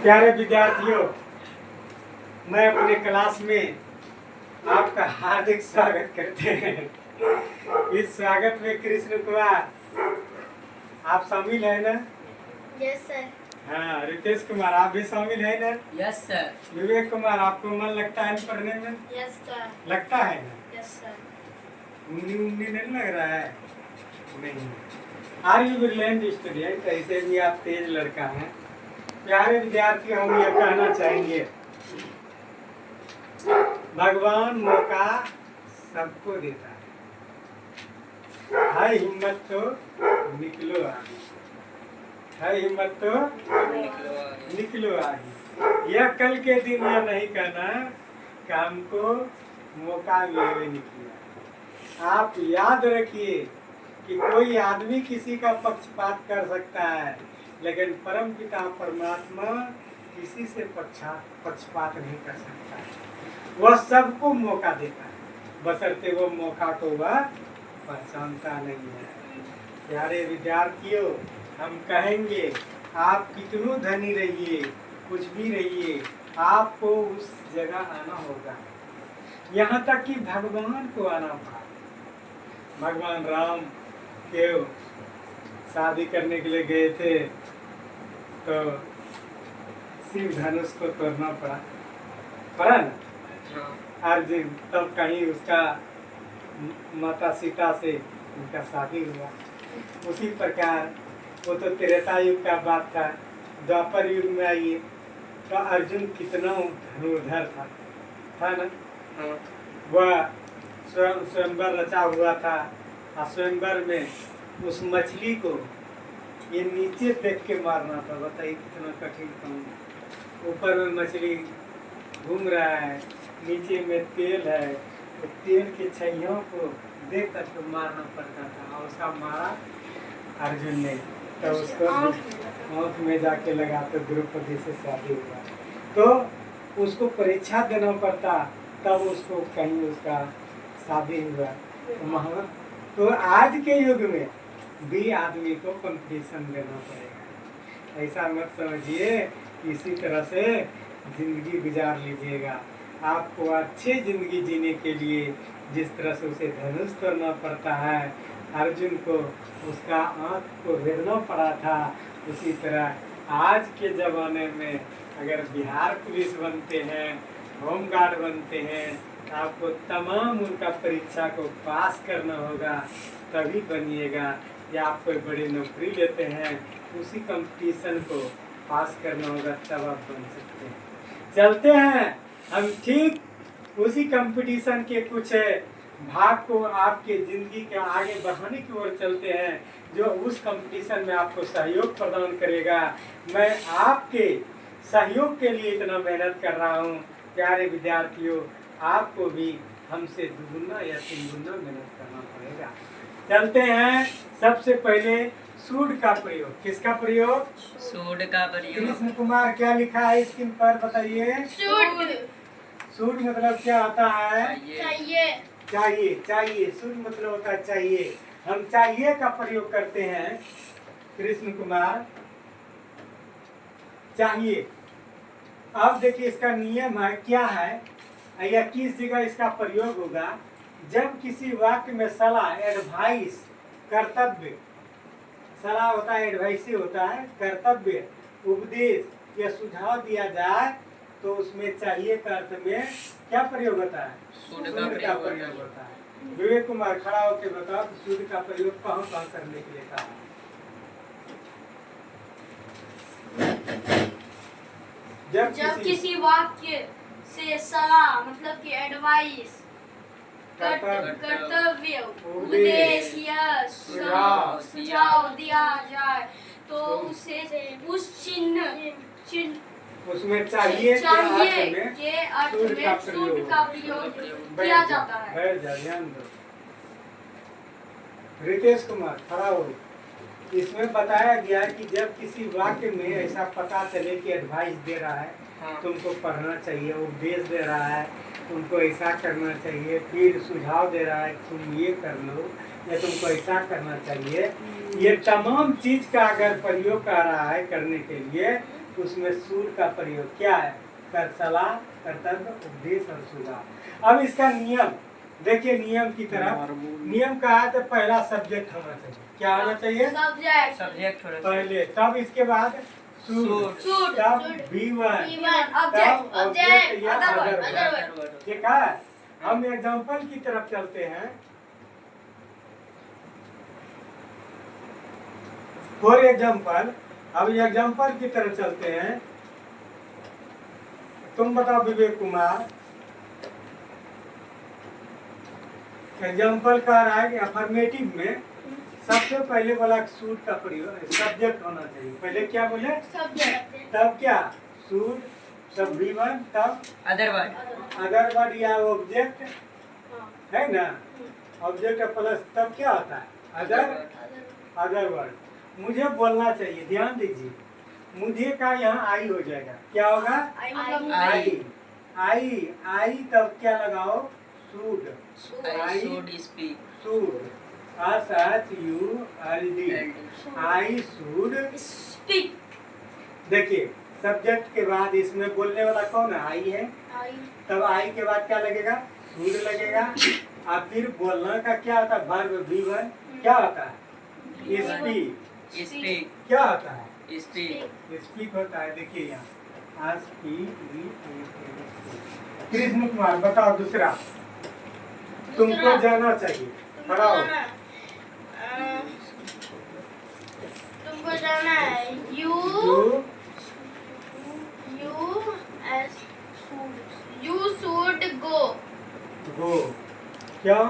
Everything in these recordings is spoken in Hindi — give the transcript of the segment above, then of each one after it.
प्यारे विद्यार्थियों, मैं अपने क्लास में आपका हार्दिक स्वागत करते हैं। इस स्वागत में कृष्ण कुमार आप शामिल है ना? Yes sir. हाँ, रितेश कुमार आप भी शामिल है ना? Yes sir. विवेक कुमार आपको मन लगता है पढ़ने में? Yes sir. लगता है ना? Yes sir. उन्नी उन्नी नहीं लग रहा है? नहीं। Are you brilliant student? ऐसे भी आप तेज लड़का हैं। प्यारे विद्यार्थी, हम ये कहना चाहेंगे, भगवान मौका सबको देता है हिम्मत तो निकलो आगे, है हिम्मत तो निकलो आगे। यह कल के दिन यह नहीं कहना कि हमको मौका लेवे निकला। आप याद रखिए कि कोई आदमी किसी का पक्षपात कर सकता है, लेकिन परम पिता परमात्मा किसी से पक्षपात नहीं कर सकता। वह सबको मौका देता है, बशर्ते वो मौका को वह पहचानता नहीं है। प्यारे विद्यार्थियों, हम कहेंगे आप कितनों धनी रहिए, कुछ भी रहिए, आपको उस जगह आना होगा। यहाँ तक कि भगवान को आना पड़ा। भगवान राम केव शादी करने के लिए गए थे तो शिव धनुष को तोड़ना पड़ा ना? अर्जुन तब कहीं उसका माता सीता से उनका शादी हुआ। उसी प्रकार वो तो त्रेता युग का बात था। द्वापर युग में आइए तो अर्जुन कितना धनुर्धर था ना? वह स्वयंवर रचा हुआ था और स्वयंवर में उस मछली को ये नीचे देख के मारना था। बताइए कितना कठिन काम। ऊपर में मछली घूम रहा है, नीचे में तेल है, तो तेल के छैयों को देख कर तो मारना पड़ता था। और उसका मारा अर्जुन ने, तो उसको आँख में जाके लगा तो द्रौपदी से शादी हुआ। तो उसको परीक्षा देना पड़ता, तब उसको कहीं उसका शादी हुआ। तो आज के युग में भी आदमी को कंपटीशन देना पड़ेगा। ऐसा मत समझिए इसी तरह से जिंदगी गुजार लीजिएगा। आपको अच्छी जिंदगी जीने के लिए जिस तरह से उसे धनुष तोड़ना पड़ता है, अर्जुन को उसका आँख को भेदना पड़ा था, उसी तरह आज के ज़माने में अगर बिहार पुलिस बनते हैं, होमगार्ड बनते हैं, आपको तमाम उनका परीक्षा को पास करना होगा, तभी बनिएगा। या आप कोई बड़ी नौकरी लेते हैं, उसी कंपटीशन को पास करना होगा, तब आप बन सकते हैं। चलते हैं हम ठीक उसी कंपटीशन के कुछ भाग को आपके ज़िंदगी के आगे बढ़ाने की ओर चलते हैं, जो उस कंपटीशन में आपको सहयोग प्रदान करेगा। मैं आपके सहयोग के लिए इतना मेहनत कर रहा हूँ। प्यारे विद्यार्थियों, आपको भी हमसे दुगुना या तिगुना मेहनत करना पड़ेगा। चलते हैं। सबसे पहले सूड का प्रयोग। किसका प्रयोग? सूड का प्रयोग। कृष्ण कुमार क्या लिखा है स्क्रीन पर बताइए? सूड। सूड मतलब क्या होता है? चाहिए। चाहिए। चाहिए सूड मतलब होता है चाहिए। हम चाहिए का प्रयोग करते हैं। कृष्ण कुमार चाहिए। अब देखिए इसका नियम है क्या है, या किस जगह इसका प्रयोग होगा। जब किसी वाक्य में सलाह, एडवाइस, कर्तव्य, सलाह होता है, एडवाइस होता है, कर्तव्य, उपदेश या सुझाव दिया जाए, तो उसमें चाहिए का अर्थ में क्या प्रयोग होता है? सूड का प्रयोग होता है। विवेक कुमार खड़ा होकर बताओ कि सूड का प्रयोग कहाँ कहाँ करने के लिए कहा? जब किसी वाक्य से सलाह मतलब कि एडवाइस, कर्तव्य, उपदेश या सुझाव दिया जाए, तो उसे उस चिन्ह उसमें चाहिए के अर्थ में सूड का प्रयोग किया जाता है। ध्यान दो। रितेश कुमार खड़ा हो। इसमें बताया गया कि जब किसी वाक्य में ऐसा पता चले कि एडवाइस दे रहा है, तुमको पढ़ना चाहिए, उपदेश दे रहा है, तुमको ऐसा करना चाहिए, फिर सुझाव दे रहा है तुम ये कर लो या तुमको ऐसा करना चाहिए, ये तमाम चीज का अगर प्रयोग कर रहा है करने के लिए, उसमें सूड का प्रयोग क्या है? सलाह, कर्तव्य, उपदेश और सुधार। अब इसका नियम देखिए, नियम की तरफ। नियम का है तो पहला सब्जेक्ट होना चाहिए। क्या होना चाहिए? सब्जेक्ट सब्जेक्ट थोड़ा पहले, तब इसके बाद सूड, सूड, तब B1, ऑब्जेक्ट, ऑब्जेक्ट, या other other word, word। Other word. ठीक है, हम एग्जाम्पल की तरफ चलते हैं। फॉर एग्जाम्पल, अब एग्जाम्पल की तरफ चलते हैं। तुम बताओ विवेक कुमार, एग्जाम्पल कह रहा है कि अफर्मेटिव में सबसे पहले बोला सूट का प्रयोग सब्जेक्ट होना चाहिए। पहले क्या बोले? सब्जेक्ट, तब क्या? सूट, तब B1, तब अदर वर्ड। अदर वर्ड या ऑब्जेक्ट, है ना? ऑब्जेक्ट प्लस तब क्या होता है? Other word. मुझे बोलना चाहिए, ध्यान दीजिए, मुझे का यहाँ आई हो जाएगा। क्या होगा? आई तब क्या लगाओ? सूड, I should speak. Sued, SHULD, I sued speak, देखिए, सब्जेक्ट के बाद इसमें बोलने वाला कौन है? आई है। तब आई के बाद क्या लगेगा? सूड लगेगा। और फिर बोलना का क्या होता है? वर्ब B1 क्या होता है? स्पीक। Speak. क्या होता है? Speak. स्पीक होता है। देखिए यहाँ कृष्ण कुमार बताओ दूसरा। तुमको जाना चाहिए, खड़ा हो। तुमको जाना है। You should go. क्यों?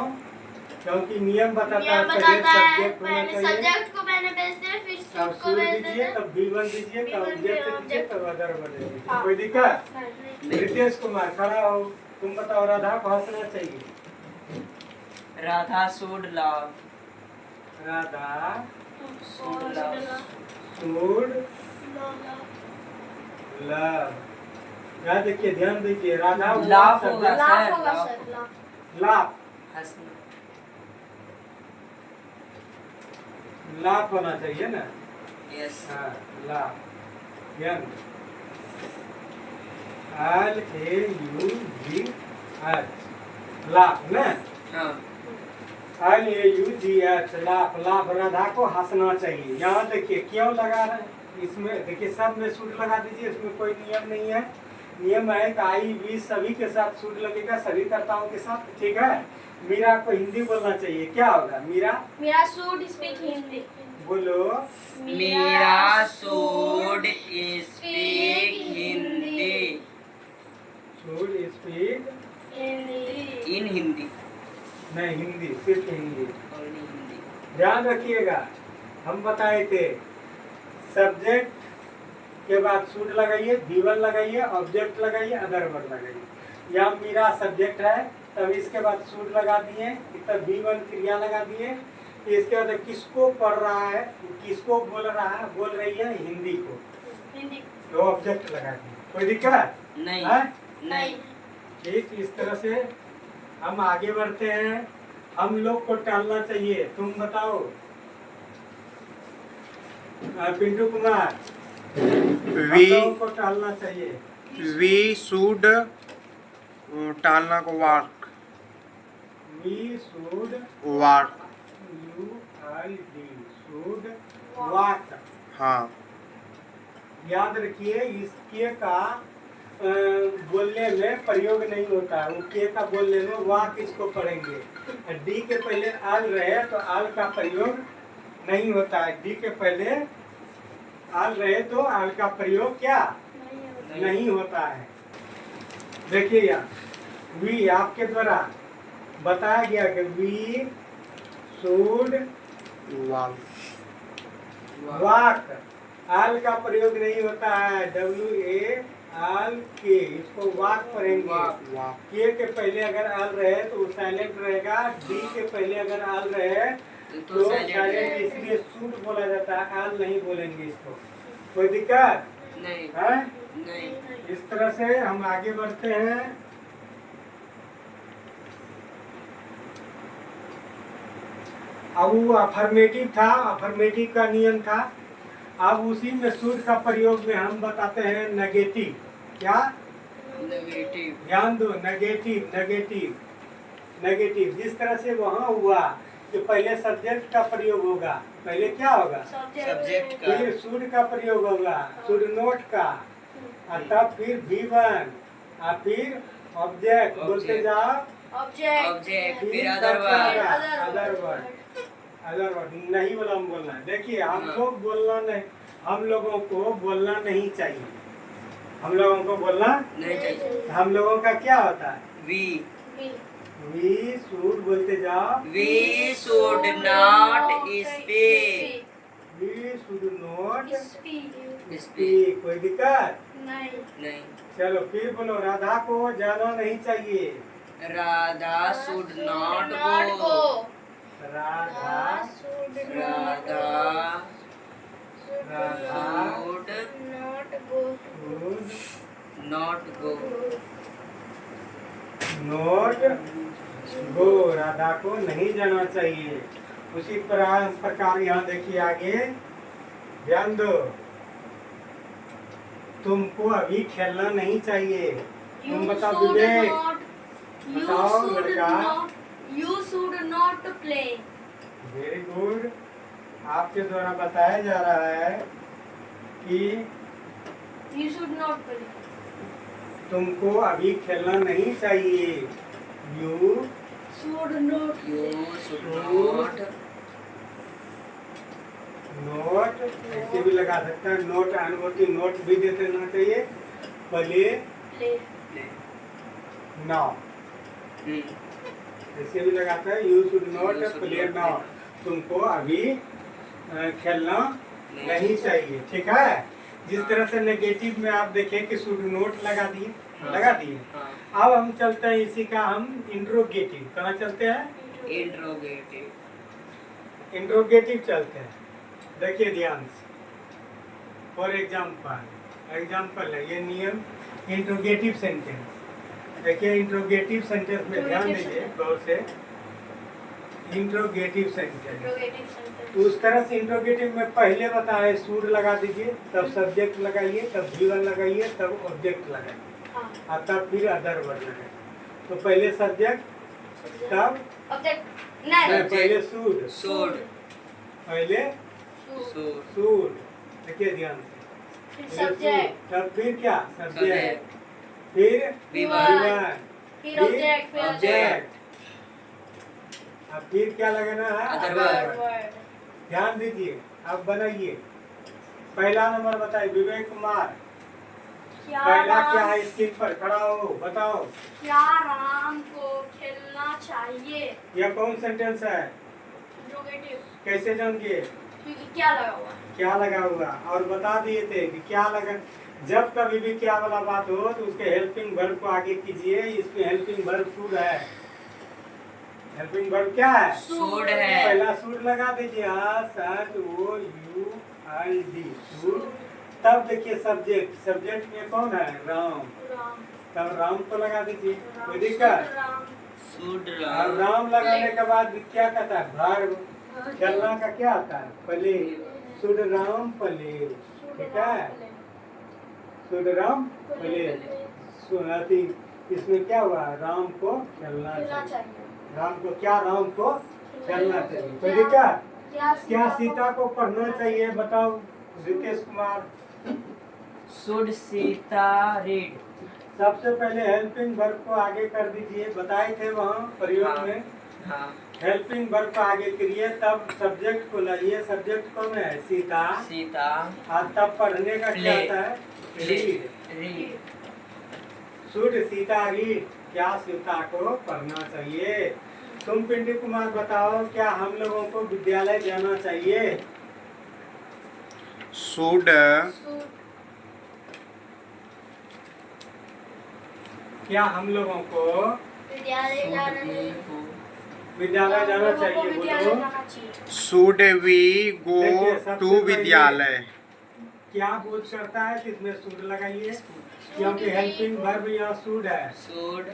क्योंकि नियम बताता है पहले सब्जेक्ट होना चाहिए, सब्जेक्ट को पहले भेजते हैं, फिर तब सूट को सूड भेजते दीजिए, हैं। तब B1 दीजिए, तब ऑब्जेक्ट दीजिए, object। तब अदर वर्ड दीजिए। हाँ। कोई दिक्कत? नहीं। रितेश कुमार खड़ा हो। तुम बताओ, राधा को हंसना चाहिए। Radha should love. Radha Should love. Should love. यहाँ देखिए, ध्यान दीजिए, राधा Laugh होगा सब्जेक्ट, लाफ सर, होगा laugh. Sir, laugh. लाभ, हंसना. लाभ होना चाहिए ना? Yes. हाँ, लाभ, ध्यान LAUGH, लाभ ना? हाँ. LAUGH, लाभ। लाभ, राधा को हंसना चाहिए। यहाँ देखिए, क्यों लगा रहे हैं? इसमें देखिए, सब में सूट लगा दीजिए, इसमें कोई नियम नहीं है। नियम है कि आई भी सभी के साथ सूट लगेगा, सभी कर्ताओं के साथ। ठीक है, मीरा को हिंदी बोलना चाहिए। क्या होगा? मेरा सूट स्पीक हिंदी। बोलो। मेरा should speak Hindi. Should speak, Hindi. In Hindi. नहीं हिंदी, सिर्फ हिंदी। Only हिंदी. ध्यान रखिएगा, हम बताए थे सब्जेक्ट के बाद सूट लगाइए, B1 लगाइए, ऑब्जेक्ट लगाइए, अदर वर्ड लगाइए। यहाँ मेरा सब्जेक्ट है, तब इसके बाद सूट लगा दिए, तब B1 क्रिया लगा दिए। इसके बाद किसको पढ़ रहा है, किसको बोल रहा है? बोल रही है हिंदी को, हिंदी। तो ऑब्जेक्ट लगा दिए। कोई दिक्कत? नहीं. है? नहीं. ठीक, इस तरह से हम आगे बढ़ते हैं। हम लोग को टालना चाहिए। तुम बताओ पिंटू कुमार, हम लोगों को टालना चाहिए। वी शुड टालना को वार्क We should वार्क should walk। हाँ याद रखिए, इसके का बोलने में प्रयोग नहीं होता है। के का बोलने में वाक इसको पढ़ेंगे। डी के पहले आल रहे तो आल का प्रयोग नहीं होता है। डी के पहले आल रहे तो आल का प्रयोग क्या नहीं होता है। देखिए यहाँ वी आपके द्वारा बताया गया कि वी शुड वार्क वाक। आल का प्रयोग नहीं होता है। WALK, इसको वाक पढ़ेंगे। वाक के पहले अगर आल रहे तो साइलेंट रहेगा। डी के पहले अगर आल रहे तो साइलेंट, इसलिए शुड बोला जाता है, आल नहीं बोलेंगे इसको। कोई दिक्कत नहीं. है? नहीं. इस तरह से हम आगे बढ़ते हैं। अब वो अफर्मेटिव था, अफर्मेटिव का नियम था अब उसी में शुड का प्रयोग में हम बताते हैं नेगेटिव। क्या? नेगेटिव। ध्यान दो, नेगेटिव नेगेटिव नेगेटिव। जिस तरह से वहाँ हुआ कि पहले सब्जेक्ट का प्रयोग होगा, पहले क्या होगा? सब्जेक्ट का। फिर शुड का प्रयोग होगा, शुड नोट का, और तब फिर V1 और फिर ऑब्जेक्ट। बोलते जाओ। ऑब्जेक्ट फिर other word. Other word. Other word नहीं बोला, हम बोलना है। देखिए हम लोग बोलना नहीं, हम लोगों को बोलना नहीं चाहिए, हम लोगों को बोलना नहीं चाहिए। हम लोगों का क्या होता है? We we should. बोलते जाओ। We should not speak. We should not speak. Speak. कोई दिक्कत नहीं। चलो फिर बोलो, राधा को जाना नहीं चाहिए। Radha should not go. Radha Radha should not go. Note गो। राधा को नहीं जाना चाहिए। उसी प्रकार यहाँ देखिए आगे, ध्यान दो। तुमको अभी खेलना नहीं चाहिए। तुम बताओ विवेक, बताओ लड़का। You should not play. Very good. आपके द्वारा बताया जा रहा है कि You should not play. तुमको अभी खेलना नहीं चाहिए। You Should not. You should not. Note ऐसे भी लगा सकते हैं। नोट अनुभूति नोट भी दे देना चाहिए। Play Play. नाउ ऐसे भी लगाते हैं। You should not play now. तुमको अभी खेलना नहीं चाहिए। ठीक है। जिस तरह से नेगेटिव में आप देखें कि शुड नोट लगा दिए, लगा दिए। अब हम चलते हैं इसी का हम इंट्रोगेटिव। कहाँ चलते हैं? इंट्रोगेटिव। इंट्रोगेटिव चलते हैं। देखिए ध्यान से। फॉर एग्जाम्पल है ये नियम। इंट्रोगेटिव सेंटेंस देखिए। इंट्रोगेटिव सेंटेंस में ध्यान दीजिए गौर से। Interrogative sentence Interrogative sentence. उस तरह से इंट्रोगेटिव में पहले बताए शुड लगा दीजिए, तब सब्जेक्ट लगाइए, तब V1 लगाइए, तब ऑब्जेक्ट लगाइए, हाँ. और तब फिर अदर वर्ड लगाइए। तो पहले सब्जेक्ट, तब Object. नहीं, नहीं. पहले शुड, शुड। पहले Should. शुड। शुड। देखिए ध्यान से। फिर पहले subject. should, तब फिर क्या? Subject, subject. फिर V1, V1, फिर object. फिर object. अब फिर क्या लगाना है? Other Other word. word। word. ध्यान दीजिए। अब बनाइए। पहला नंबर बताइए विवेक कुमार। पहला क्या है? स्क्रीन पर खड़ा हो, बताओ। क्या राम को खेलना चाहिए? यह कौन सेंटेंस है? Interrogative. कैसे जानिए? क्योंकि क्या लगा हुआ है? क्या लगा हुआ? और बता दिए थे कि क्या लगा। जब कभी भी क्या वाला बात हो तो उसके हेल्पिंग वर्ब को आगे कीजिए। इसमें हेल्पिंग वर्ब शुड है। हेल्पिंग वर्ब क्या है? शुड है। पहला शुड लगा दीजिए। SHOULD should. तब देखिए सब्जेक्ट, सब्जेक्ट में कौन है? राम। राम. तब राम को लगा दीजिए। कोई दिक्कत? राम. शुड और राम लगाने के बाद क्या कहता है? वर्ब। चलना का क्या आता है? प्ले। Should Ram play. ठीक है। Should Ram play. सुनाती इसमें क्या हुआ? राम को चलना खेलना चाहिए। चाहिए. राम को क्या? राम को चलना चाहिए। कोई दिक्कत? क्या सीता को पढ़ना चाहिए? बताओ रितेश कुमार। Should Sita read. सबसे पहले हेल्पिंग वर्ब को आगे कर दीजिए। बताए थे वहाँ प्रयोग हाँ। में। हाँ। हेल्पिंग वर्ब को आगे करिए, तब सब्जेक्ट को लाइए। सब्जेक्ट कौन है? सीता। सीता और तब पढ़ने का क्या Play. आता है? Read. Read. Should Sita read. क्या सीता को पढ़ना चाहिए? तुम पिंटू कुमार बताओ, क्या हम लोगों को विद्यालय जाना चाहिए? should क्या हम लोगों को विद्यालय जाना चाहिए. विद्यालय जाना चाहिए? विद्यालय बोलो। जाना चाहिए. should we go देखिए, सबसे to पहले- विद्यालय? क्या बोध करता है कि इसमें शुड लगाइए, क्योंकि हेल्पिंग वर्ब यहाँ शुड है। शुड।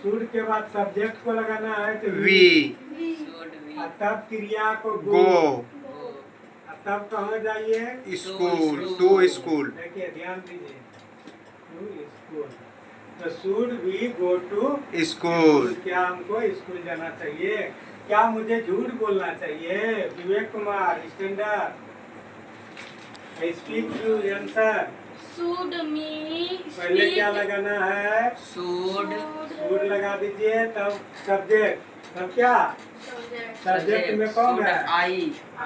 शुड के बाद सब्जेक्ट को लगाना है तो we शुड वी और तब क्रिया को go गो। तब कहाँ जाइए? School, to school. देखिए ध्यान दीजिए, टू स्कूल। तो should we go to school. क्या हमको स्कूल जाना चाहिए? क्या मुझे झूठ बोलना चाहिए? Vivek Kumar standard, speak you answer. Should me पहले speak? क्या लगाना है? Should शुड लगा दीजिए, तब सब्जेक्ट, तब क्या? Subject. सब्जेक्ट में कौन should है? I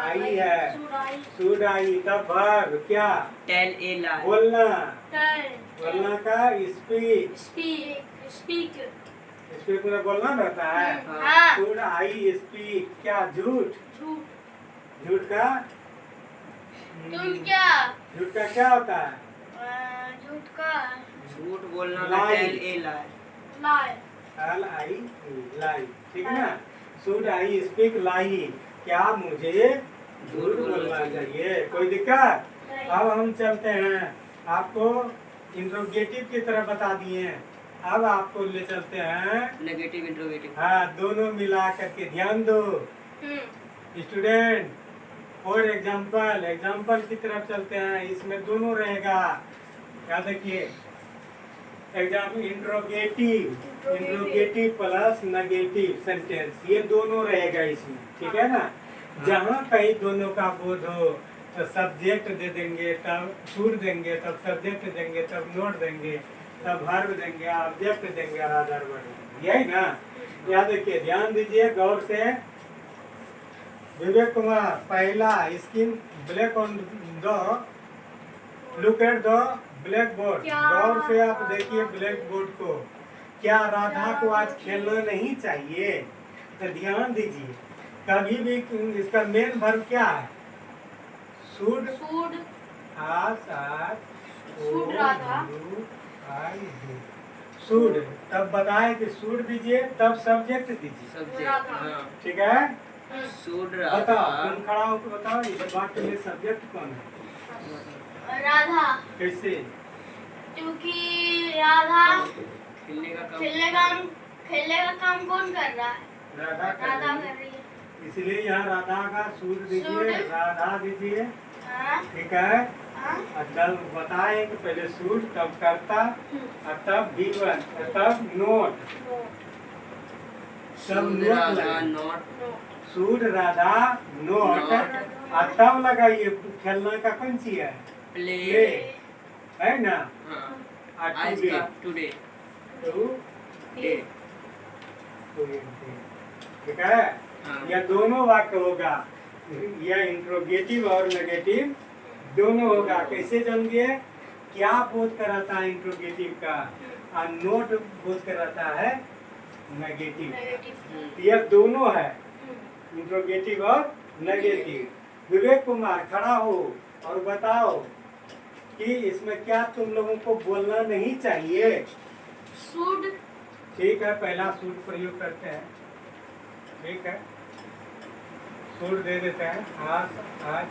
आई है। Should I शुड आई, तब वर्ब क्या? tell a lie? बोलना। tell? बोलना का स्पीक, Speak. स्पीक में बोलना रहता है। हाँ। शुड आई स्पीक, क्या? झूठ। झूठ। झूठ का तुम क्या? झूठ का क्या होता है? झूठ का झूठ बोलना का Lie. tell a lie. lie. L I lie, ठीक है ना? शुड आई स्पीक लाई, क्या मुझे झूठ बोलना चाहिए? कोई दिक्कत? नहीं। अब हम चलते हैं, आपको इंट्रोगेटिव की तरह बता दिए हैं। अब आपको ले चलते हैं, Negative interrogative. हाँ, दोनों मिला करके ध्यान दो स्टूडेंट। और एग्जाम्पल की तरफ चलते हैं, इसमें दोनों रहेगा, याद रखिए। Exam interrogative plus negative sentence, ये दोनों रहेगा इसमें, ठीक है ना? जहाँ कहीं दोनों का बोध हो तो सब्जेक्ट दे देंगे, तब शुड देंगे, तब सब्जेक्ट देंगे, तब नोट देंगे, तब वर्ब देंगे, ऑब्जेक्ट देंगे और अदर वर्ब, यही ना? याद रखिए, ध्यान दीजिए गौर से। विवेक कुमार, पहला skin black on the, look at the black board. क्या? गौर से आप देखिए ब्लैक बोर्ड को। क्या राधा को आज खेलना नहीं चाहिए? तो ध्यान दीजिए, कभी भी इसका मेन वर्ब क्या है? शुड, Should आज, Should राधा। शुड, तब बताए कि शुड दीजिए, तब सब्जेक्ट दीजिए, Subject. राधा। हाँ. ठीक है? Should बताओ, राधा. तुम खड़ा होकर बताओ, इस वाक्य में सब्जेक्ट कौन है? राधा, कैसे? क्योंकि राधा खेलने का काम. खेलने का काम कौन कर रहा है? राधा कर राधा रही कर है। रही है। इसलिए यहाँ राधा का सूर दीजिए, सूर। राधा दीजिए, हाँ? ठीक है? हाँ? और तब बताए कि पहले सूर, तब करता, और तब भी1, और तब नोट, No. सब Should नोट राधा लगे। not No. सूर, राधा, नोट, नोट। और तब लगाइए खेलना का कौन सी है? play. प्ले, है ना? हाँ. और आज टुडे, का today. Today, Day. ठीक है? हाँ. यह दोनों वाक्य होगा, यह इंट्रोगेटिव और नेगेटिव दोनों होगा। कैसे जानिए? क्या बोध कराता है इंट्रोगेटिव का, और नोट बोध कराता है नेगेटिव। Negative. यह दोनों है, इंट्रोगेटिव और नेगेटिव। विवेक कुमार, खड़ा हो और बताओ कि इसमें क्या तुम लोगों को बोलना नहीं चाहिए? Should ठीक है, पहला सूट प्रयोग करते हैं, ठीक है? सूट दे देते हैं, आज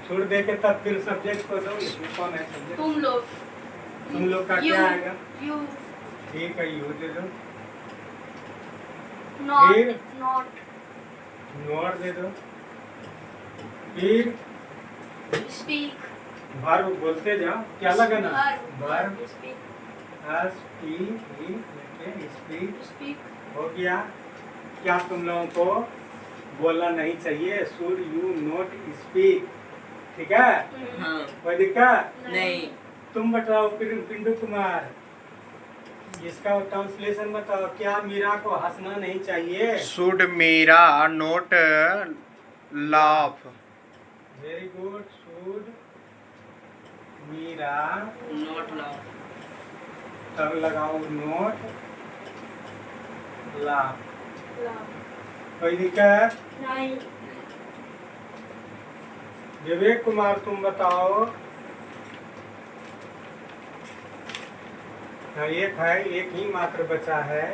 सूट दे के तब फिर सब्जेक्ट को दो। इसमें कौन है सब्जेक्ट? तुम लोग का You. क्या आएगा? You. ठीक है, यू दे दो, Not. फिर? Not. नोट दे दो, फिर Speak. वर्ब बोलते जाओ, क्या लगाना? Verb, Speak. Speak, Speak. हो गया। क्या तुम लोगों को बोलना नहीं चाहिए? शुड यू नोट स्पीक, ठीक है? हाँ. कोई दिक्कत? नहीं. तुम बताओ पिंटू कुमार, इसका ट्रांसलेशन बताओ। क्या मीरा को हंसना नहीं चाहिए? Should Meera not laugh. Very good. Should Meera, Not laugh. तब लगाओ नोट लाफ। Love. कोई दिक्कत? नहीं. विवेक कुमार, तुम बताओ। हाँ, एक है, एक ही मात्र बचा है,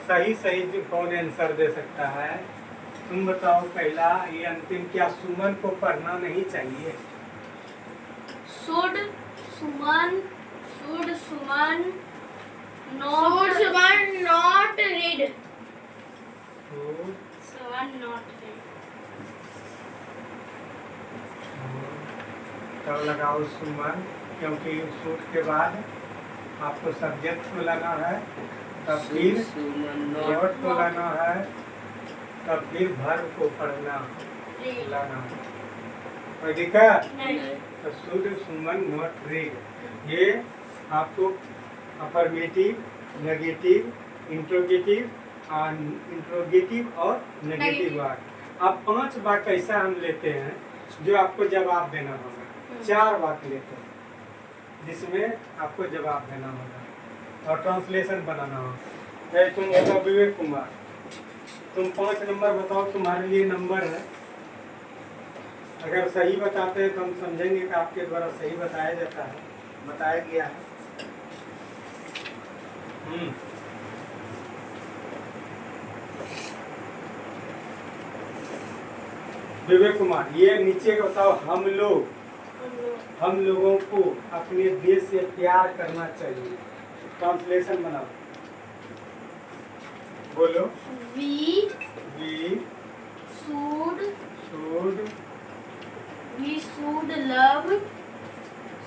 सही जो कौन आंसर दे सकता है? तुम बताओ पहला, ये अंतिम। क्या सुमन को पढ़ना नहीं चाहिए? Should Suman not read? Should Suman not read. तब लगाओ सुमन, क्योंकि सूट के बाद आपको सब्जेक्ट को लाना है, तब फिर सुमन नोट को लाना है, तब फिर वर्ब को पढ़ना रीड लाना है। कोई दिक्कत? नहीं तो शुड सुमन नोट रीड, ये आपको अफर्मेटिव, नेगेटिव, इंट्रोगेटिव और नेगेटिव Negative। वाक्य। अब 5 वाक्य ऐसा हम लेते हैं जो आपको जवाब देना होगा। 4 वाक्य लेते हैं जिसमें आपको जवाब देना होगा और ट्रांसलेशन बनाना होगा। तुम होगा विवेक कुमार, तुम 5 नंबर बताओ, तुम्हारे लिए नंबर है। अगर सही बताते हैं तो हम समझेंगे कि आपके द्वारा सही बताया जाता है, बताया गया है। विवेक कुमार, ये नीचे बताओ, हम लोगों को अपने देश से प्यार करना चाहिए। ट्रांसलेशन बनाओ, बोलो। We we should love.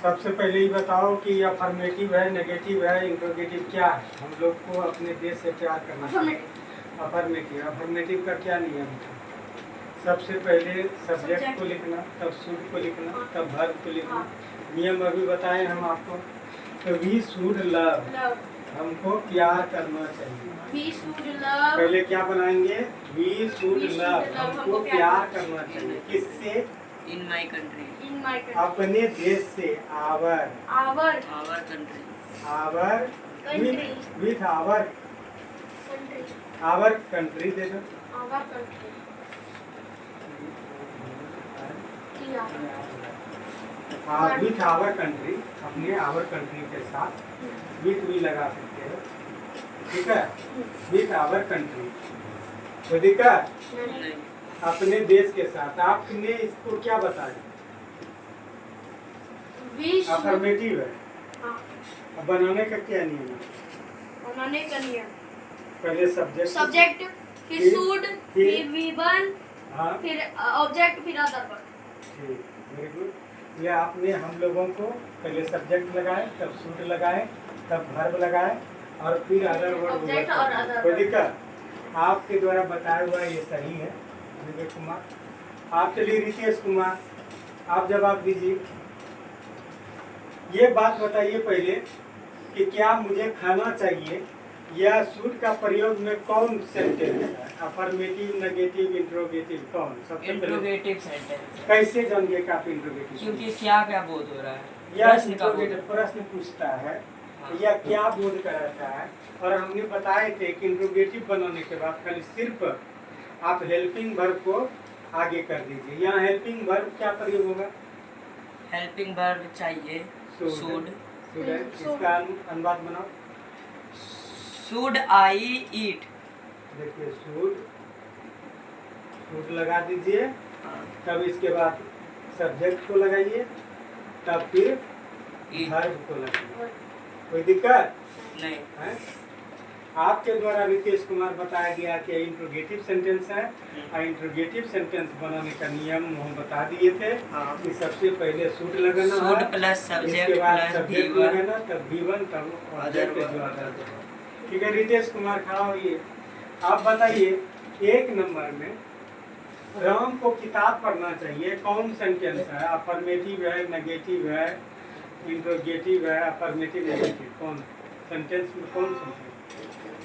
सबसे पहले ही बताओ कि अफर्मेटिव है, नेगेटिव है, इंट्रोगेटिव क्या है। हम लोग को अपने देश से प्यार करना चाहिए। अफर्मेटिव का क्या नियम है? सबसे पहले सब्जेक्ट को लिखना, तब शुड को लिखना, तब वर्ब को लिखना। नियम अभी बताए हम आपको। तो वी शुड लव, हमको प्यार करना चाहिए। We should love. पहले क्या बनाएंगे? वी शुड लव, हमको प्यार करना चाहिए। किससे? इन माई कंट्री, इन माय अपने देश से। Our our country, our country with our country दे दो। Our country with our country, अपने आवर कंट्री के साथ विथ भी लगा सकते हो, ठीक है। विथ आवर कंट्री, कोई दिक्कत? नहीं अपने देश के साथ। आपने इसको क्या बताया? वी शुड अफर्मेटिव है। अब बनाने का क्या नियम है? बनाने का नियम। पहले सब्जेक्ट, सब्जेक्ट, फिर फिर- शुड, फिर- फिर वी वन, हाँ फिर ऑब्जेक्ट, फिर अदर वर्ब। ठीक, वेरी गुड। ये आपने हम लोगों को पहले सब्जेक्ट लगाए, तब शुड लगाए, तब वर्ब लगाए और फिर अदर वर्ब। Object और other कोई verb। दिक्कत? आपके द्वारा बताया हुआ ये सही है विवेक कुमार। आप चलिए रितेश कुमार, आप जवाब दीजिए। ये बात बताइए पहले कि क्या मुझे खाना चाहिए, या शुड का प्रयोग में कौन सेंटेंस है? अफर्मेटिव, नेगेटिव, इंट्रोगेटिव, कौन? सबसे पहले इंट्रोगेटिव सेंटेंस, कैसे जानिए कि आप इंट्रोगेटिव? क्योंकि क्या क्या बोध हो रहा है, या प्रश्न का बोध। इंट्रोगेटिव प्रश्न पूछता है हाँ। या क्या बोध कराता है। और हमने बताए थे कि इंट्रोगेटिव बनाने के बाद खाली सिर्फ आप हेल्पिंग वर्ब को आगे कर दीजिए। यहाँ हेल्पिंग वर्ब क्या प्रयोग होगा? हेल्पिंग वर्ब चाहिए, शुड। शुड है। इसका अनुवाद बनाओ। शुड आई ईट, देखिए शुड लगा दीजिए, तब इसके बाद सब्जेक्ट को लगाइए, तब फिर ईट वर्ब को लगाइए। कोई दिक्कत नहीं। है? आपके द्वारा रितेश कुमार बताया गया कि इंट्रोगेटिव सेंटेंस है, और इंट्रोगेटिव सेंटेंस बनाने का नियम हम बता दिए थे हाँ। कि सबसे पहले शुड लगाना शुड है, प्लस सब्जेक्ट इसके बाद प्लस सब्जेक्ट वी लगाना, तब V1, तब ऑब्जेक्ट Other जो verb। आता है। ठीक है रितेश कुमार, खड़ा होइए। आप बताइए 1 नंबर में राम को किताब पढ़ना चाहिए, कौन सेंटेंस है? अफर्मेटिव है, नेगेटिव है, इंट्रोगेटिव है, अफर्मेटिव, नेगेटिव, कौन सेंटेंस में कौन सेंटेंस?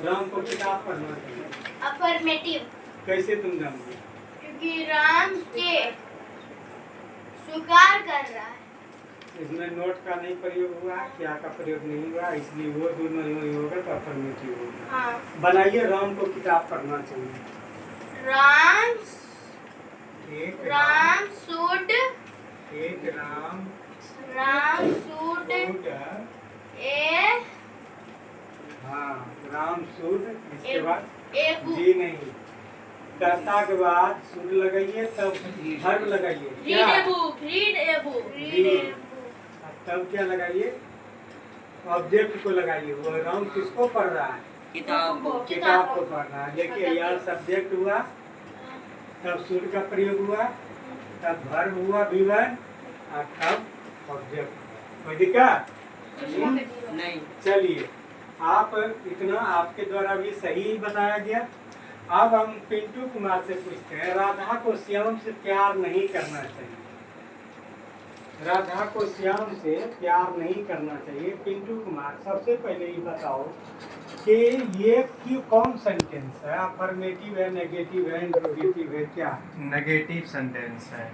राम को किताब पढ़ना चाहिए। अफर्मेटिव, कैसे तुम जानोगे? क्योंकि राम के स्वीकार कर रहा है। इसमें नोट का नहीं प्रयोग हुआ, क्या का प्रयोग नहीं हुआ, इसलिए वो दोनों ही होगा तो अफर्मेटिव होगा। हाँ, बनाइए राम को किताब पढ़ना चाहिए। राम शुड एक राम शुड शुड, ए हाँ राम शुड, इसके बाद एबू जी नहीं, कर्ता के बाद शुड लगाइए, तब वर्ब लगाइए। क्या? रीड ए बुक तब क्या लगाइए? ऑब्जेक्ट को लगाइए। वो राम किसको पढ़ रहा है? किताब को। किताब को पढ़ रहा है। देखिए यहाँ सब्जेक्ट हुआ, तब शुड का प्रयोग हुआ, तब वर्ब हुआ V1, और तब ऑब्जेक्ट। कोई दिक्कत? नहीं। चलिए, आप इतना आपके द्वारा भी सही बताया गया। अब हम पिंटू कुमार से पूछते हैं, राधा को श्याम से प्यार नहीं करना चाहिए। राधा को श्याम से प्यार नहीं करना चाहिए। पिंटू कुमार, सबसे पहले ये बताओ कि ये कौन सेंटेंस है? अफर्मेटिव है, नेगेटिव है, इंट्रोगेटिव है, क्या है? नेगेटिव सेंटेंस है।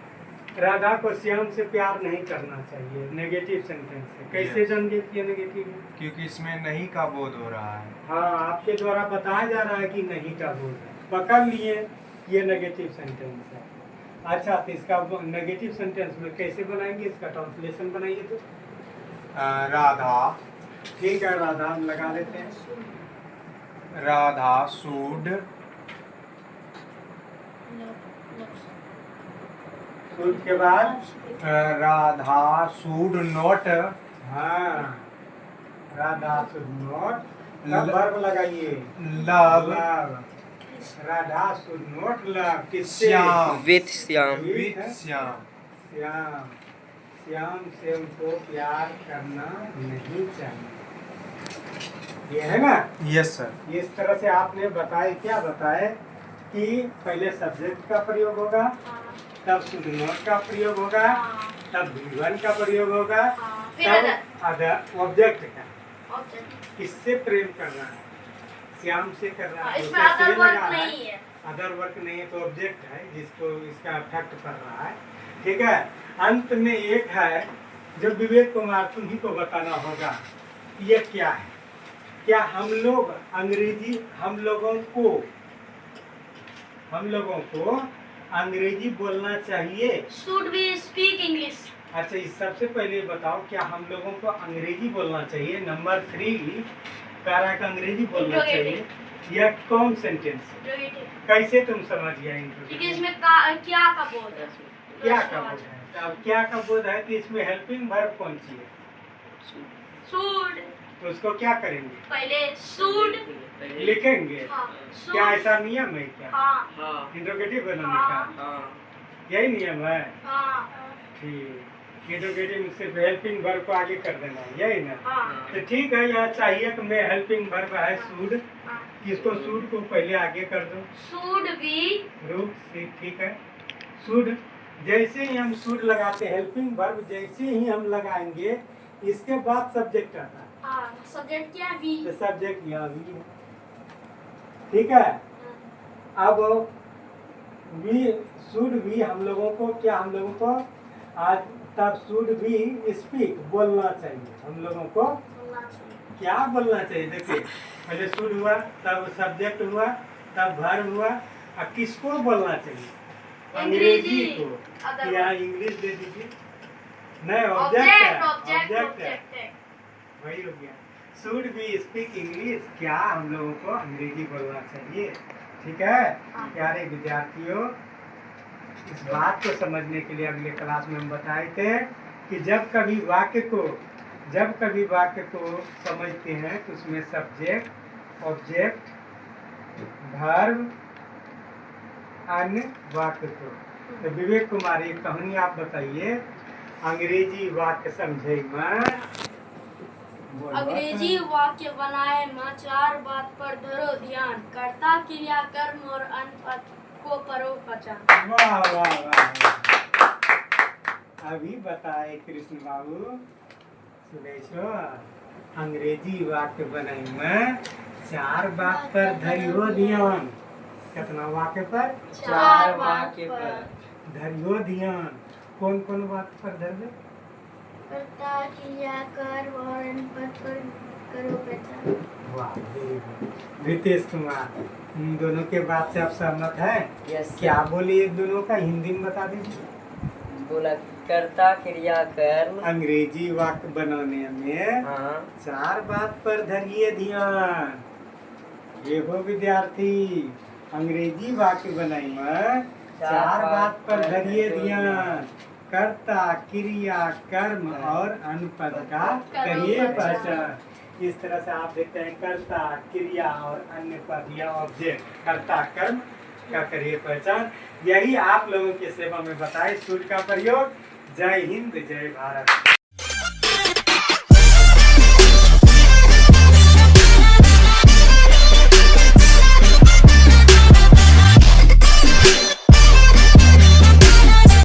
राधा को श्याम से प्यार नहीं करना चाहिए, नेगेटिव सेंटेंस है। कैसे Yes. जान गए कि ये नेगेटिव है? क्योंकि इसमें नहीं का बोध हो रहा है। हाँ, आपके द्वारा बताया जा रहा है कि नहीं का बोल है, पकड़ लिए ये नेगेटिव सेंटेंस है। अच्छा, तो इसका नेगेटिव सेंटेंस में कैसे बनाएंगे? इसका ट्रांसलेशन बनाइए तो। राधा ठीक है, राधा हम लगा लेते हैं। राधा शुड शुड के बाद राधा शुड नॉट हाँ, राधा शुड नॉट ल- वर्ब लगाइए, love love. Radha should not love किससे? श्याम विथ श्याम। विथ श्याम। श्याम। श्याम से उनको प्यार करना नहीं चाहिए। ये है ना? Yes sir. इस तरह से आपने बताए, क्या बताए कि पहले सब्जेक्ट का प्रयोग होगा, तब शुड नॉट का प्रयोग होगा, तब V1 का प्रयोग होगा, फिर तब अदर ऑब्जेक्ट का। ऑब्जेक्ट। किससे प्रेम करना है? श्याम से करना है। इसमें उसे अदर से वर्क लगा है। नहीं है। अदर वर्क नहीं है तो ऑब्जेक्ट है जिसको इसका इफेक्ट पड़ रहा है। ठीक है। अंत में एक है जो विवेक कुमार तुम्ही को बताना होगा, ये क्या है? क्या हम लोग अंग्रेजी, हम लोगों को अंग्रेजी बोलना चाहिए? Should we speak English? अच्छा, इस सबसे पहले बताओ, क्या हम लोगों को अंग्रेजी बोलना चाहिए? नंबर 3 पैरा का अंग्रेजी बोलना चाहिए। यह कौन सेंटेंस है? कैसे तुम समझ गया क्योंकि इनको? इसमें क्या का बोध है? क्या का बोध है? अब क्या का बोध है तो इसमें हेल्पिंग वर्ब कौन सी है? शुड। तो उसको क्या करेंगे? पहले शुड। लिखेंगे। हाँ, क्या शुड। ऐसा नियम है क्या? हाँ, हाँ। इंट्रोगेटिव बनाने हाँ। का हाँ। यही नियम है? हाँ, ठीक। इंट्रोगेटिव में सिर्फ हेल्पिंग वर्ब को आगे कर देना है, यही ना? हाँ, तो ठीक है, यहाँ चाहिए तो मैं हेल्पिंग वर्ब है शुड, हाँ। किसको शुड को पहले आगे कर दो। Should we. रूप से, ठीक है। शुड, जैसे ही हम शुड लगाते हैं, हेल्पिंग वर्ब जैसे ही हम लगाएंगे, इसके बाद सब्जेक्ट आता है। हाँ, सब्जेक्ट क्या? वी। तो सब्जेक्ट यहाँ भी है। ठीक है। अब वी, शुड भी हम लोगों को, क्या हम लोगों को आज, तब शुड भी स्पीक बोलना चाहिए। हम लोगों को क्या बोलना चाहिए? देखिए, पहले शुड हुआ, तब सब्जेक्ट हुआ, तब वर्ब हुआ। अब किसको बोलना चाहिए? अंग्रेजी को। अदर यहाँ इंग्लिश दे दीजिए। नहीं, ऑब्जेक्ट है, ऑब्जेक्ट है, ऑब्जेक्ट। वही हो गया। शुड बी स्पीक इंग्लिश, क्या हम लोगों को अंग्रेजी बोलना चाहिए। ठीक है प्यारे विद्यार्थियों, इस बात को समझने के लिए अगले क्लास में हम बताए थे कि जब कभी वाक्य को समझते हैं तो उसमें सब्जेक्ट, ऑब्जेक्ट, वर्ब, अन्य वाक्य को। तो विवेक कुमार, एक कहानी आप बताइए, अंग्रेजी वाक्य समझे में। अंग्रेजी वाक्य बनाए में 4 बात पर धरो ध्यान, कर्ता, क्रिया, कर्म और अनुपद को करो पहचान। वाह वाह वाह। अभी बताए कृष्ण बाबू, सुनेशो, अंग्रेजी वाक्य बनाए में 4 बात पर धरियो ध्यान। कितना वाक्य पर? 4 वाक्य पर धरियो ध्यान। कौन कौन बात पर धरबे? कर्ता, क्रिया, कर्म और अनुपद पर करो पहचान। वाह, वेरी गुड। रितेश कुमार, इन दोनों के बात से आप सहमत हैं? यस। क्या बोले एक दोनों का, हिंदी में बता दीजिए। बोला कर्ता, क्रिया, कर्म। अंग्रेजी वाक्य बनाने में हाँ। 4 बात पर धरिए ध्यान। ये हो विद्यार्थी, अंग्रेजी वाक्य बनाई में 4 बात पर धरिए ध्यान। कर्ता, क्रिया, कर्म और अनुपद का करिए पहचान। इस तरह से आप देखते हैं, कर्ता, क्रिया और अन्य पद या ऑब्जेक्ट, कर्ता, कर्म का करिए पहचान। यही आप लोगों की सेवा में बताए। शुड का प्रयोग। जय हिंद, जय भारत।